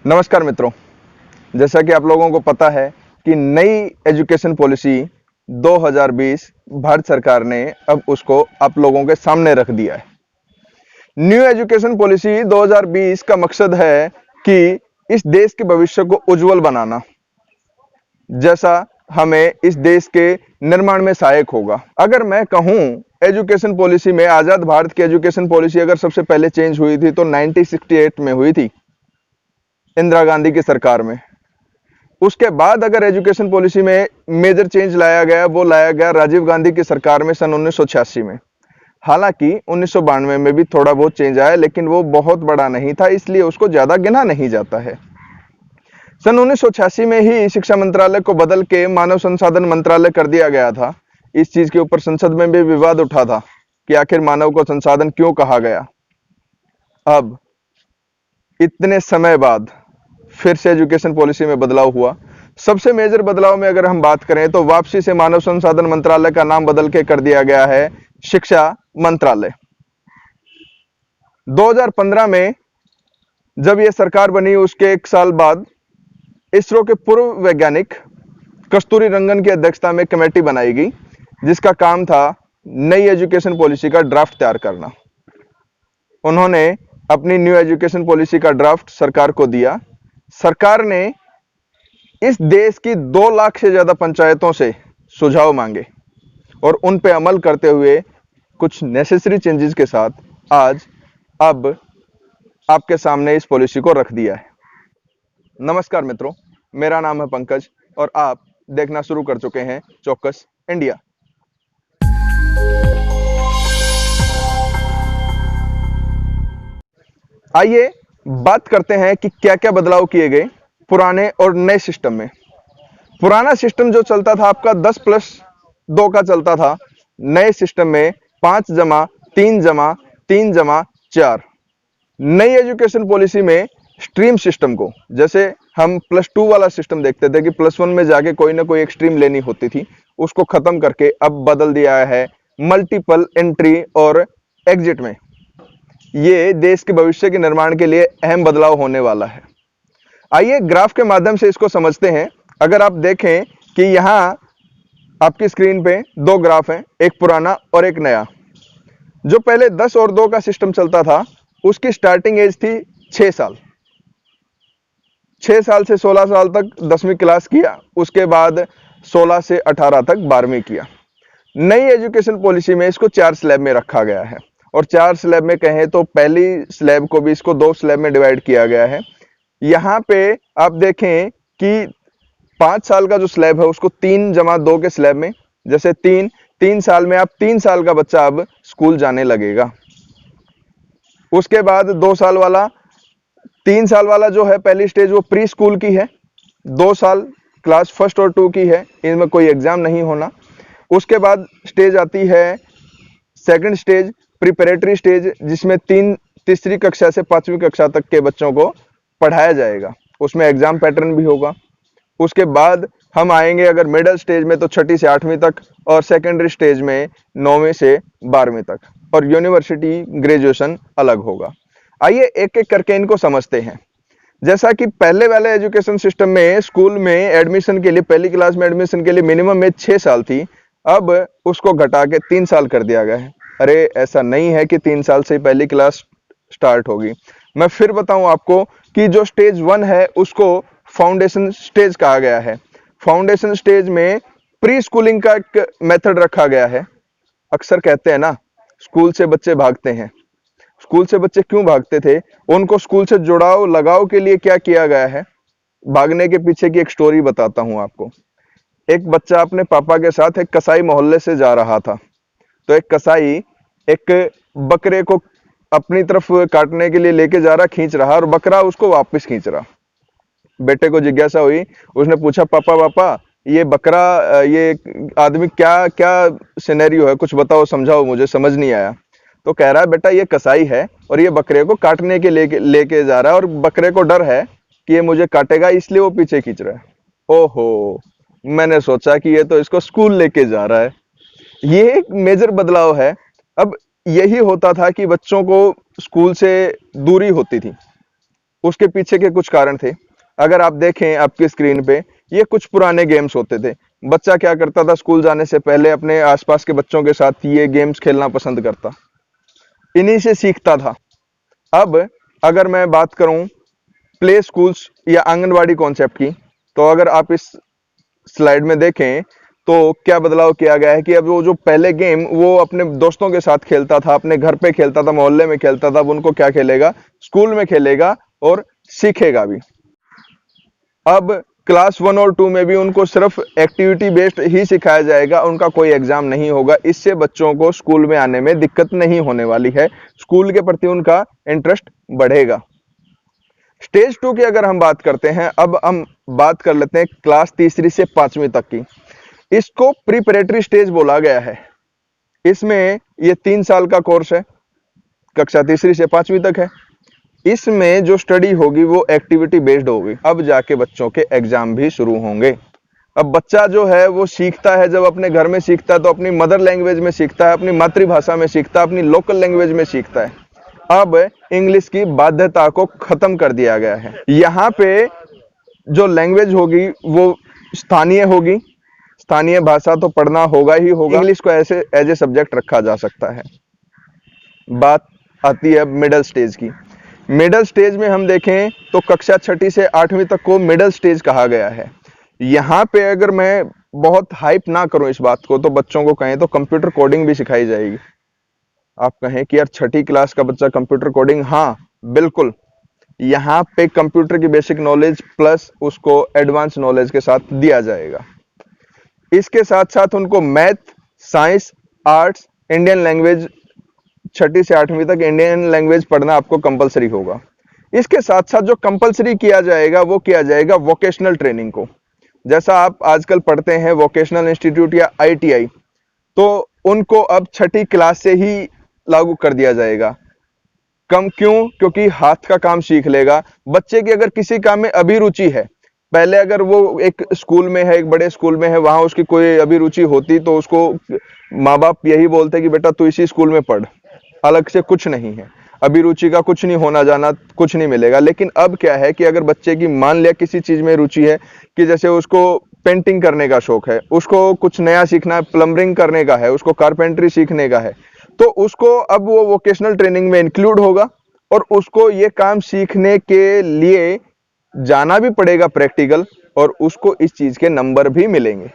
नमस्कार मित्रों। जैसा कि आप लोगों को पता है कि नई एजुकेशन पॉलिसी 2020 भारत सरकार ने अब उसको आप लोगों के सामने रख दिया है। न्यू एजुकेशन पॉलिसी 2020 का मकसद है कि इस देश के भविष्य को उज्जवल बनाना, जैसा हमें इस देश के निर्माण में सहायक होगा। अगर मैं कहूं एजुकेशन पॉलिसी में, आजाद भारत की एजुकेशन पॉलिसी अगर सबसे पहले चेंज हुई थी तो 1968 में हुई थी, इंदिरा गांधी की सरकार में। उसके बाद अगर एजुकेशन पॉलिसी में मेजर चेंज लाया गया, वो लाया गया राजीव गांधी की सरकार में सन 1986 में। हालांकि 1992 में भी थोड़ा बहुत चेंज आया, लेकिन वो बहुत बड़ा नहीं था, इसलिए उसको ज्यादा गिना नहीं जाता है। सन 1986 में ही शिक्षा मंत्रालय को बदल के मानव संसाधन मंत्रालय कर दिया गया था। इस चीज के ऊपर संसद में भी विवाद उठा था कि आखिर मानव को संसाधन क्यों कहा गया। अब इतने समय बाद फिर से एजुकेशन पॉलिसी में बदलाव हुआ। सबसे मेजर बदलाव में अगर हम बात करें तो वापसी से मानव संसाधन मंत्रालय का नाम बदल के कर दिया गया है शिक्षा मंत्रालय। 2015 में जब यह सरकार बनी, उसके एक साल बाद इसरो के पूर्व वैज्ञानिक कस्तूरी रंगन की अध्यक्षता में कमेटी बनाई गई, जिसका काम था नई एजुकेशन पॉलिसी का ड्राफ्ट तैयार करना। उन्होंने अपनी न्यू एजुकेशन पॉलिसी का ड्राफ्ट सरकार को दिया। सरकार ने इस देश की 2 लाख से ज्यादा पंचायतों से सुझाव मांगे और उन पे अमल करते हुए कुछ नेसेसरी चेंजेस के साथ आज अब आपके सामने इस पॉलिसी को रख दिया है। नमस्कार मित्रों, मेरा नाम है पंकज और आप देखना शुरू कर चुके हैं चौकस इंडिया। आइए बात करते हैं कि क्या क्या बदलाव किए गए पुराने और नए सिस्टम में। पुराना सिस्टम जो चलता था आपका 10+2 का चलता था। नए सिस्टम में 5 जमा 3 जमा 3 जमा 4। नई एजुकेशन पॉलिसी में स्ट्रीम सिस्टम को, जैसे हम +2 वाला सिस्टम देखते थे कि +1 में जाके कोई ना कोई एक स्ट्रीम लेनी होती थी, उसको खत्म करके अब बदल दिया है मल्टीपल एंट्री और एग्जिट में। ये देश के भविष्य के निर्माण के लिए अहम बदलाव होने वाला है। आइए ग्राफ के माध्यम से इसको समझते हैं। अगर आप देखें कि यहाँ आपकी स्क्रीन पे 2 ग्राफ हैं, एक पुराना और एक नया। जो पहले 10 और 2 का सिस्टम चलता था, उसकी स्टार्टिंग एज थी 6 साल। 6 साल से 16 साल तक 10वीं क्लास किया, उसके बाद 16 से 18 तक 12वीं किया। नई एजुकेशन पॉलिसी में इसको 4 स्लैब में रखा गया है और 4 स्लैब में कहें तो पहली स्लैब को भी इसको 2 स्लैब में डिवाइड किया गया है। यहाँ पे आप देखें कि 5 साल का जो स्लैब है उसको 3 जमा 2 के स्लैब में, जैसे 3 साल में आप 3 साल का बच्चा अब स्कूल जाने लगेगा। उसके बाद 2 साल वाला, 3 साल वाला जो है पहली स्टेज वो प्री स्कूल की है, 2 साल क्लास 1 और 2 की है, इनमें कोई एग्जाम नहीं होना। उसके बाद स्टेज आती है सेकंड स्टेज, प्रिपरेटरी स्टेज, जिसमें तीसरी कक्षा से 5वीं कक्षा तक के बच्चों को पढ़ाया जाएगा, उसमें एग्जाम पैटर्न भी होगा। उसके बाद हम आएंगे अगर मिडिल स्टेज में तो 6ठी से 8वीं तक, और सेकेंडरी स्टेज में 9वीं से 12वीं तक, और यूनिवर्सिटी ग्रेजुएशन अलग होगा। आइए एक एक करके इनको समझते हैं। जैसा कि पहले वाले एजुकेशन सिस्टम में स्कूल में एडमिशन के लिए, पहली क्लास में एडमिशन के लिए मिनिमम एज 6 साल थी, अब उसको घटा के 3 साल कर दिया गया है। अरे ऐसा नहीं है कि 3 साल से पहली क्लास स्टार्ट होगी। मैं फिर बताऊं आपको कि जो स्टेज 1 है उसको फाउंडेशन स्टेज कहा गया है। फाउंडेशन स्टेज में प्री स्कूलिंग का एक मेथड रखा गया है। अक्सर कहते हैं ना, स्कूल से बच्चे भागते हैं। स्कूल से बच्चे क्यों भागते थे? उनको स्कूल से जुड़ाव लगाव के लिए क्या किया गया है, भागने के पीछे की एक स्टोरी बताता हूं आपको। एक बच्चा अपने पापा के साथ एक कसाई मोहल्ले से जा रहा था, तो एक कसाई एक बकरे को अपनी तरफ काटने के लिए लेके जा रहा, खींच रहा, और बकरा उसको वापस खींच रहा। बेटे को जिज्ञासा हुई, उसने पूछा, पापा पापा ये बकरा, ये आदमी क्या क्या सिनेरियो है, कुछ बताओ, समझाओ, मुझे समझ नहीं आया। तो कह रहा है, बेटा ये कसाई है और ये बकरे को काटने के लेके जा रहा है, और बकरे को डर है कि ये मुझे काटेगा, इसलिए वो पीछे खींच रहा है। ओहो, मैंने सोचा कि ये तो इसको स्कूल लेके जा रहा है। ये एक मेजर बदलाव है। अब यही होता था कि बच्चों को स्कूल से दूरी होती थी। उसके पीछे के कुछ कारण थे। अगर आप देखें आपकी स्क्रीन पे, ये कुछ पुराने गेम्स होते थे। बच्चा क्या करता था, स्कूल जाने से पहले अपने आसपास के बच्चों के साथ ये गेम्स खेलना पसंद करता, इन्हीं से सीखता था। अब अगर मैं बात करूं प्ले स्कूल्स या आंगनवाड़ी कॉन्सेप्ट की, तो अगर आप इस स्लाइड में देखें तो क्या बदलाव किया गया है कि अब वो जो पहले गेम वो अपने दोस्तों के साथ खेलता था, अपने घर पे खेलता था, मोहल्ले में खेलता था, अब उनको क्या खेलेगा, स्कूल में खेलेगा और सीखेगा भी। अब क्लास 1 और 2 में भी उनको सिर्फ एक्टिविटी बेस्ड ही सिखाया जाएगा, उनका कोई एग्जाम नहीं होगा। इससे बच्चों को स्कूल में आने में दिक्कत नहीं होने वाली है, स्कूल के प्रति उनका इंटरेस्ट बढ़ेगा। स्टेज 2 की अगर हम बात करते हैं, अब हम बात कर लेते हैं क्लास तीसरी से 5वीं तक की। इसको प्रिपरेटरी स्टेज बोला गया है। इसमें ये 3 साल का कोर्स है, कक्षा तीसरी से 5वीं तक है। इसमें जो स्टडी होगी वो एक्टिविटी बेस्ड होगी। अब जाके बच्चों के एग्जाम भी शुरू होंगे। अब बच्चा जो है वो सीखता है, जब अपने घर में सीखता है तो अपनी मदर लैंग्वेज में सीखता है, अपनी मातृभाषा में सीखता है, अपनी लोकल लैंग्वेज में सीखता है। अब इंग्लिश की बाध्यता को खत्म कर दिया गया है। यहाँ पे जो लैंग्वेज होगी वो स्थानीय होगी, स्थानीय भाषा तो पढ़ना होगा ही होगा। इंग्लिश को ऐसे एज ए सब्जेक्ट रखा जा सकता है। बात आती है मिडिल स्टेज की। मिडिल स्टेज में हम देखें तो कक्षा 6ठी से 8वीं तक को मिडिल स्टेज कहा गया है। यहाँ पे अगर मैं बहुत हाइप ना करूं इस बात को, तो बच्चों को कहें तो कंप्यूटर कोडिंग भी सिखाई जाएगी। आप कहें कि यार 6ठी क्लास का बच्चा कंप्यूटर कोडिंग, हाँ बिल्कुल, यहाँ पे कंप्यूटर की बेसिक नॉलेज प्लस उसको एडवांस नॉलेज के साथ दिया जाएगा। इसके साथ साथ उनको math, science, arts, Indian language 6ठी से 8वीं तक इंडियन लैंग्वेज पढ़ना आपको कंपलसरी होगा। इसके साथ साथ जो कंपलसरी किया जाएगा वो किया जाएगा वोकेशनल ट्रेनिंग को। जैसा आप आजकल पढ़ते हैं वोकेशनल इंस्टीट्यूट या ITI, तो उनको अब 6ठी क्लास से ही लागू कर दिया जाएगा। क्यों? क्योंकि हाथ का काम सीख लेगा। बच्चे की अगर किसी काम में अभिरुचि है, पहले अगर वो एक स्कूल में है, एक बड़े स्कूल में है, वहां उसकी कोई अभिरुचि होती तो उसको माँ बाप यही बोलते कि बेटा तू इसी स्कूल में पढ़, अलग से कुछ नहीं है, अभिरुचि का कुछ नहीं होना जाना, कुछ नहीं मिलेगा। लेकिन अब क्या है कि अगर बच्चे की मान लिया किसी चीज में रुचि है, कि जैसे उसको पेंटिंग करने का शौक है, उसको कुछ नया सीखना है, प्लम्बरिंग करने का है, उसको कारपेंटरी सीखने का है, तो उसको अब वो वोकेशनल ट्रेनिंग में इंक्लूड होगा और उसको ये काम सीखने के लिए जाना भी पड़ेगा प्रैक्टिकल, और उसको इस चीज के नंबर भी मिलेंगे।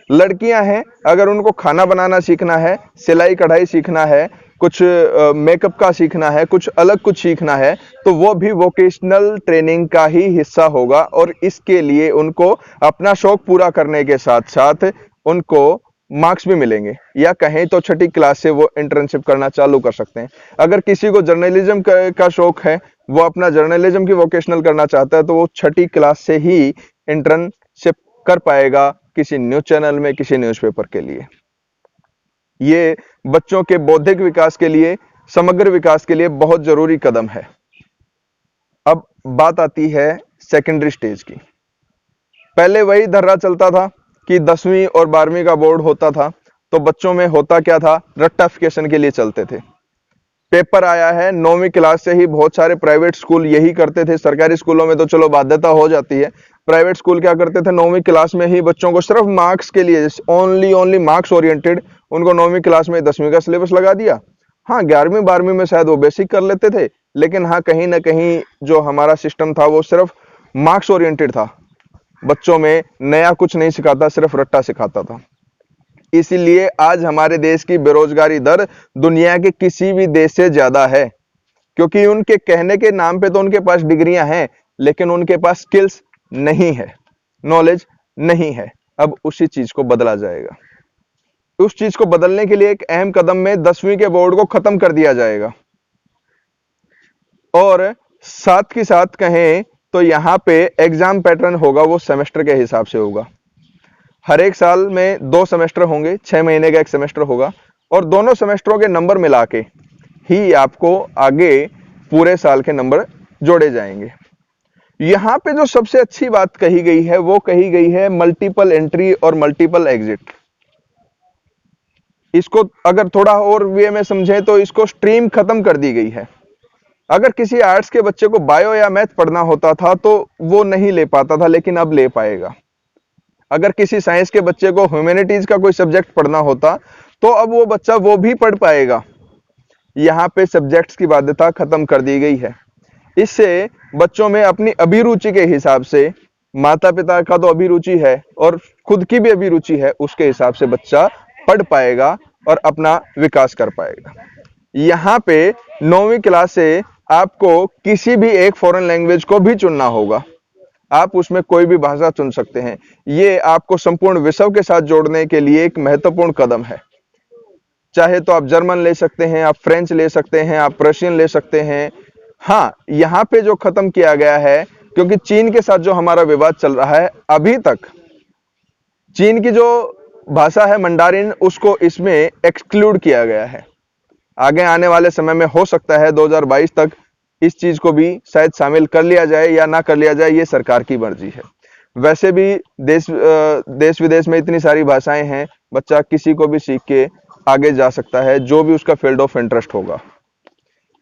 लड़कियां हैं, अगर उनको खाना बनाना सीखना है, सिलाई कढ़ाई सीखना है, कुछ मेकअप का सीखना है, कुछ अलग कुछ सीखना है, तो वो भी वोकेशनल ट्रेनिंग का ही हिस्सा होगा। और इसके लिए उनको अपना शौक पूरा करने के साथ साथ उनको मार्क्स भी मिलेंगे, या कहें तो 6ठी क्लास से वो इंटर्नशिप करना चालू कर सकते हैं। अगर किसी को जर्नलिज्म का शौक है, वो अपना जर्नलिज्म की वोकेशनल करना चाहता है, तो वो 6ठी क्लास से ही इंटर्नशिप कर पाएगा किसी न्यूज चैनल में, किसी न्यूज़पेपर के लिए। ये बच्चों के बौद्धिक विकास के लिए, समग्र विकास के लिए बहुत जरूरी कदम है। अब बात आती है सेकेंडरी स्टेज की। पहले वही धर्रा चलता था कि 10वीं और 12वीं का बोर्ड होता था, तो बच्चों में होता क्या था, रट्टाफिकेशन के लिए चलते थे। पेपर आया है, 9वीं क्लास से ही बहुत सारे प्राइवेट स्कूल यही करते थे। सरकारी स्कूलों में तो चलो बाध्यता हो जाती है, प्राइवेट स्कूल क्या करते थे, 9वीं क्लास में ही बच्चों को सिर्फ मार्क्स के लिए, ओनली मार्क्स ओरिएंटेड, उनको 9वीं क्लास में 10वीं का सिलेबस लगा दिया। हाँ 11वीं 12वीं में शायद वो बेसिक कर लेते थे, लेकिन हाँ कहीं ना कहीं जो हमारा सिस्टम था वो सिर्फ मार्क्स ओरिएंटेड था, बच्चों में नया कुछ नहीं सिखाता, सिर्फ रट्टा सिखाता था। इसीलिए आज हमारे देश की बेरोजगारी दर दुनिया के किसी भी देश से ज्यादा है, क्योंकि उनके कहने के नाम पे तो उनके पास डिग्रियां हैं, लेकिन उनके पास स्किल्स नहीं है, नॉलेज नहीं है। अब उसी चीज को बदला जाएगा। उस चीज को बदलने के लिए एक अहम कदम में 10वीं के बोर्ड को खत्म कर दिया जाएगा, और साथ के साथ कहें तो यहाँ पे एग्जाम पैटर्न होगा वो सेमेस्टर के हिसाब से होगा। हर एक साल में 2 सेमेस्टर होंगे, 6 महीने का एक सेमेस्टर होगा, और दोनों सेमेस्टरों के नंबर मिला के ही आपको आगे पूरे साल के नंबर जोड़े जाएंगे। यहाँ पे जो सबसे अच्छी बात कही गई है वो कही गई है मल्टीपल एंट्री और मल्टीपल एग्जिट। इसको अगर थोड़ा और वे में समझें तो इसको स्ट्रीम खत्म कर दी गई है। अगर किसी आर्ट्स के बच्चे को बायो या मैथ पढ़ना होता था तो वो नहीं ले पाता था, लेकिन अब ले पाएगा। अगर किसी साइंस के बच्चे को ह्यूमैनिटीज का कोई सब्जेक्ट पढ़ना होता तो अब वो बच्चा वो भी पढ़ पाएगा। यहाँ पे सब्जेक्ट्स की बाध्यता खत्म कर दी गई है। इससे बच्चों में अपनी अभिरुचि के हिसाब से, माता पिता का तो अभिरुचि है और खुद की भी अभिरुचि है, उसके हिसाब से बच्चा पढ़ पाएगा और अपना विकास कर पाएगा। यहाँ पे 9वीं क्लास से आपको किसी भी एक फॉरेन लैंग्वेज को भी चुनना होगा। आप उसमें कोई भी भाषा चुन सकते हैं। ये आपको संपूर्ण विश्व के साथ जोड़ने के लिए एक महत्वपूर्ण कदम है। चाहे तो आप जर्मन ले सकते हैं, आप फ्रेंच ले सकते हैं, आप रशियन ले सकते हैं। हाँ, यहाँ पे जो खत्म किया गया है, क्योंकि चीन के साथ जो हमारा विवाद चल रहा है, अभी तक चीन की जो भाषा है मंडारिन, उसको इसमें एक्सक्लूड किया गया है। आगे आने वाले समय में हो सकता है 2022 तक इस चीज को भी शायद शामिल कर लिया जाए या ना कर लिया जाए, ये सरकार की मर्जी है। वैसे भी देश विदेश में इतनी सारी भाषाएं हैं, बच्चा किसी को भी सीख के आगे जा सकता है, जो भी उसका फील्ड ऑफ इंटरेस्ट होगा।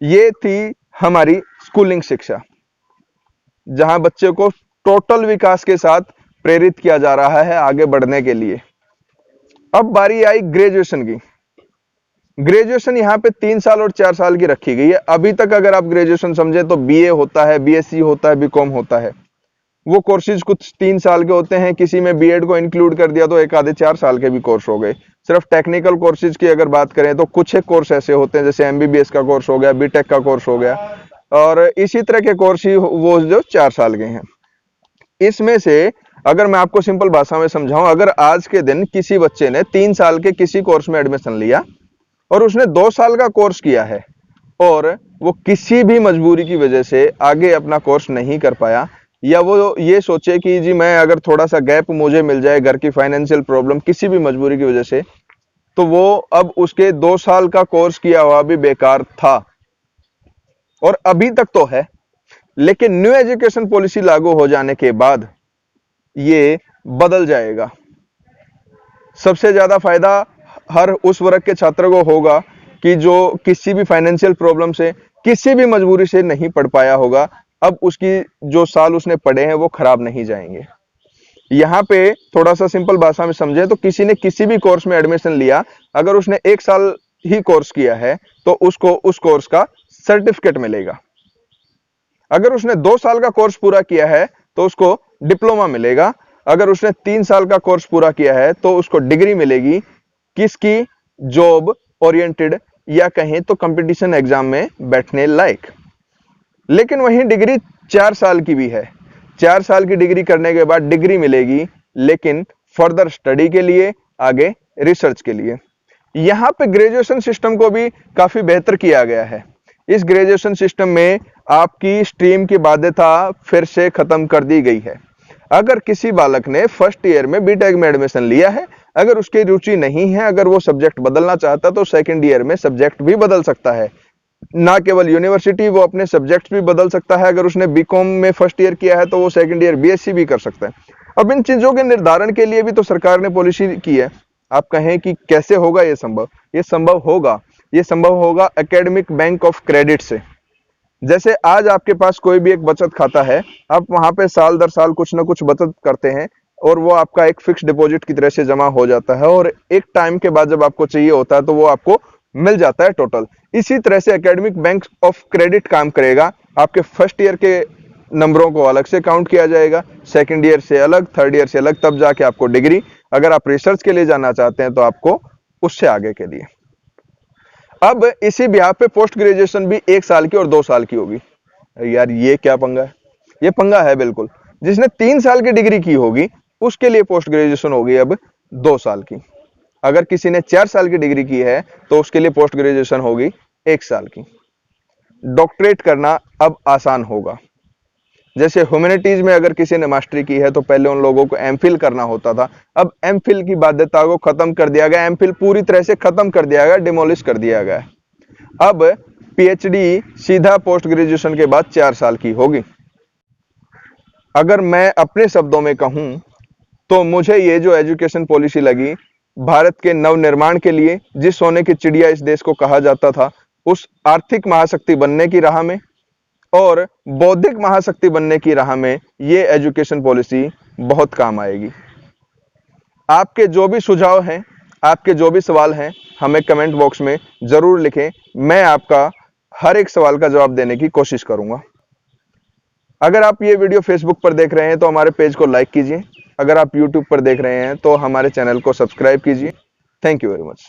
ये थी हमारी स्कूलिंग शिक्षा, जहां बच्चे को टोटल विकास के साथ प्रेरित किया जा रहा है आगे बढ़ने के लिए। अब बारी आई ग्रेजुएशन की। ग्रेजुएशन यहाँ पे 3 साल और 4 साल की रखी गई है। अभी तक अगर आप ग्रेजुएशन समझे तो बीए होता है, बीएससी होता है, बीकॉम होता है। वो कोर्सेज कुछ 3 साल के होते हैं, किसी में बीएड को इंक्लूड कर दिया तो एक आधे 4 साल के भी कोर्स हो गए। सिर्फ टेक्निकल कोर्सेज की अगर बात करें तो कुछ एक कोर्स ऐसे होते हैं, जैसे एमबीबीएस का कोर्स हो गया, बीटेक का कोर्स हो गया, और इसी तरह के कोर्स ही वो जो 4 साल के हैं। इसमें से अगर मैं आपको सिंपल भाषा में समझाऊं, अगर आज के दिन किसी बच्चे ने 3 साल के किसी कोर्स में एडमिशन लिया और उसने 2 साल का कोर्स किया है और वो किसी भी मजबूरी की वजह से आगे अपना कोर्स नहीं कर पाया, या वो ये सोचे कि जी मैं अगर थोड़ा सा गैप मुझे मिल जाए, घर की फाइनेंशियल प्रॉब्लम, किसी भी मजबूरी की वजह से, तो वो अब उसके 2 साल का कोर्स किया हुआ भी बेकार था। और अभी तक तो है, लेकिन न्यू एजुकेशन पॉलिसी लागू हो जाने के बाद ये बदल जाएगा। सबसे ज्यादा फायदा हर उस वर्ग के छात्र को होगा कि जो किसी भी फाइनेंशियल प्रॉब्लम से, किसी भी मजबूरी से नहीं पढ़ पाया होगा। अब उसकी जो साल उसने पढ़े हैं वो खराब नहीं जाएंगे। यहाँ पे थोड़ा सा सिंपल भाषा में समझे तो किसी ने किसी भी कोर्स में एडमिशन लिया, अगर उसने 1 साल ही कोर्स किया है तो उसको उस कोर्स का सर्टिफिकेट मिलेगा। अगर उसने 2 साल का कोर्स पूरा किया है तो उसको डिप्लोमा मिलेगा। अगर उसने 3 साल का कोर्स पूरा किया है तो उसको डिग्री मिलेगी, किसकी? जॉब ओरिएंटेड, या कहें तो कंपटीशन एग्जाम में बैठने लायक। लेकिन वहीं डिग्री 4 साल की भी है। 4 साल की डिग्री करने के बाद डिग्री मिलेगी, लेकिन फर्दर स्टडी के लिए, आगे रिसर्च के लिए। यहाँ पे ग्रेजुएशन सिस्टम को भी काफी बेहतर किया गया है। इस ग्रेजुएशन सिस्टम में आपकी स्ट्रीम की बाध्यता फिर से खत्म कर दी गई है। अगर किसी बालक ने फर्स्ट ईयर में बीटेक में एडमिशन लिया है, अगर उसकी रुचि नहीं है, अगर वो सब्जेक्ट बदलना चाहता तो सेकंड ईयर में सब्जेक्ट भी बदल सकता है। ना केवल यूनिवर्सिटी, वो अपने सब्जेक्ट भी बदल सकता है। अगर उसने बीकॉम में फर्स्ट ईयर किया है तो वो सेकंड ईयर बीएससी भी कर सकता है। अब इन चीजों के निर्धारण के लिए भी तो सरकार ने पॉलिसी की है। आप कहें कि कैसे होगा ये संभव? ये संभव होगा। ये संभव होगा एकेडमिक बैंक ऑफ क्रेडिट से। जैसे आज आपके पास कोई भी एक बचत खाता है, आप वहां पे साल दर साल कुछ ना कुछ बचत करते हैं और वो आपका एक फिक्स डिपॉजिट की तरह से जमा हो जाता है, और एक टाइम के बाद जब आपको चाहिए होता है तो वो आपको मिल जाता है टोटल। इसी तरह से एकेडमिक बैंक ऑफ क्रेडिट काम करेगा। आपके फर्स्ट ईयर के नंबरों को अलग से काउंट किया जाएगा, सेकंड ईयर से अलग, थर्ड ईयर से अलग, तब जाके आपको डिग्री। अगर आप रिसर्च के लिए जाना चाहते हैं तो आपको उससे आगे के लिए। अब इसी ब्याह पे पोस्ट ग्रेजुएशन भी 1 साल की और 2 साल की होगी। यार ये क्या पंगा है? ये पंगा है बिल्कुल। जिसने 3 साल की डिग्री की होगी उसके लिए पोस्ट ग्रेजुएशन होगी अब 2 साल की। अगर किसी ने 4 साल की डिग्री की है तो उसके लिए पोस्ट ग्रेजुएशन होगी 1 साल की। डॉक्टरेट करना अब आसान होगा। जैसे ह्यूमैनिटीज में अगर किसी ने मास्टरी की है तो पहले उन लोगों को एमफिल करना होता था, अब एमफिल की बाध्यता को खत्म कर दिया गया। एमफिल पूरी तरह से खत्म कर दिया गया, डिमोलिश कर दिया गया। अब पीएचडी सीधा पोस्ट ग्रेजुएशन के बाद 4 साल की होगी। अगर मैं अपने शब्दों में कहूं तो मुझे ये जो एजुकेशन पॉलिसी लगी, भारत के नवनिर्माण के लिए, जिस सोने की चिड़िया इस देश को कहा जाता था, उस आर्थिक महाशक्ति बनने की राह में और बौद्धिक महाशक्ति बनने की राह में ये एजुकेशन पॉलिसी बहुत काम आएगी। आपके जो भी सुझाव हैं, आपके जो भी सवाल हैं, हमें कमेंट बॉक्स में जरूर लिखें। मैं आपका हर एक सवाल का जवाब देने की कोशिश करूंगा। अगर आप ये वीडियो फेसबुक पर देख रहे हैं तो हमारे पेज को लाइक कीजिए। अगर आप यूट्यूब पर देख रहे हैं तो हमारे चैनल को सब्सक्राइब कीजिए। Thank you very much.